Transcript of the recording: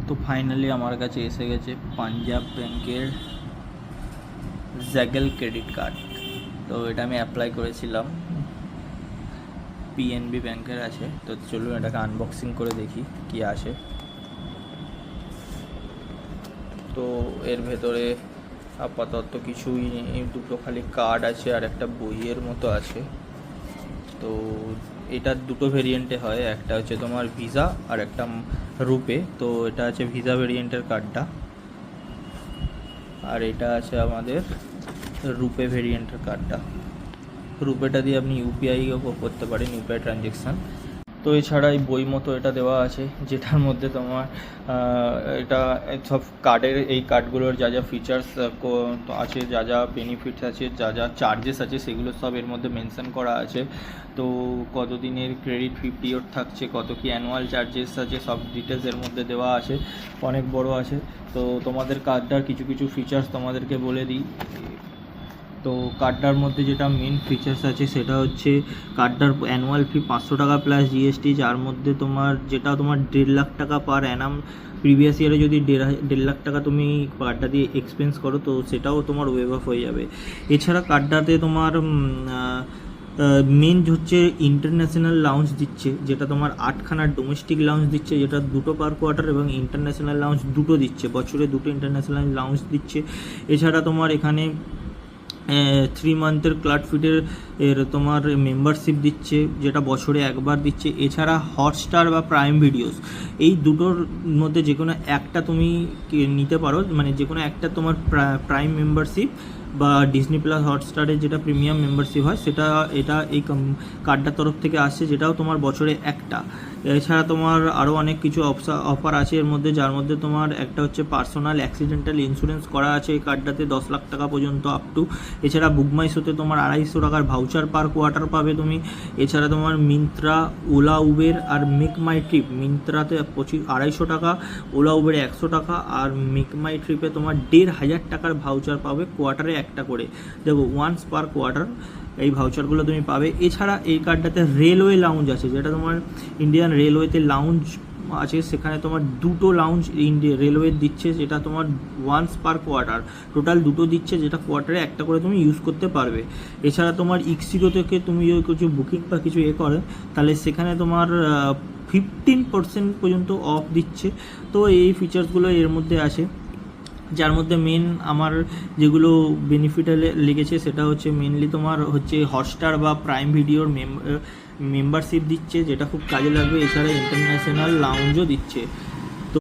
তো ফাইনালি আমার কাছে এসে গেছে পাঞ্জাব ব্যাংকের জ্যাগেল ক্রেডিট কার্ড। তো এটা আমি অ্যাপ্লাই করেছিলাম, পিএনবি ব্যাংকের আছে। তো চলুন এটাকে আনবক্সিং করে দেখি কি আসে। তো এর ভেতরে আপাতত কিছুই নেই, দুটো খালি কার্ড আছে আর একটা বইয়ের মতো আছে। তো এটা দুটো ভেরিয়েন্টে হয়, একটা হচ্ছে তোমার ভিসা আর একটা রুপে। তো এটা আছে ভিসা ভেরিয়েন্টের কার্ডটা, আর এটা আছে আমাদের রুপে ভেরিয়েন্টের কার্ডটা। রুপেটা দিয়ে আপনি ইউপিআইও করতে পারেন, ইউপিআই ট্রানজ্যাকশান। তো এছাড়া এই বই মতো এটা দেওয়া আছে, যেটার মধ্যে তোমার এটা সব কার্ডের, এই কার্ডগুলোর যা যা ফিচার্স আছে, যা যা বেনিফিটস আছে, যা যা চার্জেস আছে, সেগুলো সব এর মধ্যে মেনশন করা আছে। তো কত দিনের ক্রেডিট ফ্রি পিরিয়ড থাকছে, কত কি অ্যানুয়াল চার্জেস আছে, সব ডিটেলস এর মধ্যে দেওয়া আছে, অনেক বড় আছে। তো তোমাদের কার্ডটার কিছু কিছু ফিচার্স তোমাদেরকে বলে দিই। তো কার্ডটার মধ্যে যেটা মেন ফিচার্স আছে সেটা হচ্ছে কার্ডটার অ্যানুয়াল ফি 500 টাকা প্লাস জিএসটি, যার মধ্যে তোমার যেটা তোমার 1.5 লাখ টাকা পার অ্যানাম। প্রিভিয়াস ইয়ারে যদি 1.5 লাখ টাকা তুমি কার্ডটা দিয়ে এক্সপেন্স করো তো সেটাও তোমার ওয়েভ অফ হয়ে যাবে। এছাড়া কার্ডটাতে তোমার মেন হচ্ছে ইন্টারন্যাশনাল লাউঞ্জ দিচ্ছে, যেটা তোমার 8খানা ডোমেস্টিক লাউঞ্জ দিচ্ছে, যেটা 2টো পার কোয়ার্টার, এবং ইন্টারন্যাশনাল লাউঞ্জ 2টো দিচ্ছে, বছরে 2টো ইন্টারন্যাশনাল লাউঞ্জ দিচ্ছে। এছাড়া তোমার এখানে 3 মান্থের ক্লাড ফিটের তোমার মেম্বারশিপ দিচ্ছে, যেটা বছরে একবার দিচ্ছে। এছাড়া হটস্টার বা প্রাইম ভিডিওস, এই দুটোর মধ্যে যে কোনো একটা তুমি নিতে পারো, মানে যে কোনো একটা তোমার প্রাইম মেম্বারশিপ বা ডিজনি প্লাস হটস্টারের যেটা প্রিমিয়াম মেম্বারশিপ হয় সেটা এই কার্ডটার তরফ থেকে আসছে, যেটাও তোমার বছরে একটা। এছাড়া তোমার আরও অনেক কিছু অফার আছে এর মধ্যে, যার মধ্যে তোমার একটা হচ্ছে পার্সোনাল অ্যাক্সিডেন্টাল ইন্স্যুরেন্স করা আছে এই কার্ডটাতে 10 লাখ টাকা পর্যন্ত আপ টু। এছাড়া বুকমাইশোতে তোমার 250 টাকার ভাউচার পার কোয়ার্টার পাবে তুমি। এছাড়া তোমার মিন্ত্রা, ওলা, উবের আর মেক মাই ট্রিপ, মিন্ত্রাতে 250 টাকা, ওলা উবেরে 100 টাকা, আর মেক মাই ট্রিপে তোমার 1,500 টাকার ভাউচার পাবে, কোয়ার্টারে একটা করে, দেখো ওয়ান্স পার কোয়ার্টার এই ভাউচারগুলো তুমি পাবে। এছাড়া এই কার্ডটাতে রেলওয়ে লাউঞ্জ আছে, যেটা তোমার ইন্ডিয়ান রেলওয়েতে লাউঞ্জ আছে, সেখানে তোমার 2টো লাউঞ্জ রেলওয়ে দিচ্ছে, যেটা তোমার ওয়ান্স পার কোয়ার্টার, টোটাল 2টো দিচ্ছে, যেটা কোয়ার্টারে একটা করে তুমি ইউজ করতে পারবে। এছাড়া তোমার ইক্সিগো থেকে তুমি যদি কিছু বুকিং বা কিছু করে, তাহলে সেখানে তোমার 15% পর্যন্ত অফ দিচ্ছে। তো এই ফিচার্সগুলো এর মধ্যে আছে, যার মধ্যে মেন আমার যেগুলো বেনিফিট লেগেছে সেটা হচ্ছে মেনলি তোমার হচ্ছে হটস্টার বা প্রাইম ভিডিওর মেম্বারশিপ দিচ্ছে, যেটা খুব কাজে লাগবে। এছাড়া ইন্টারন্যাশনাল লাউঞ্জও দিচ্ছে।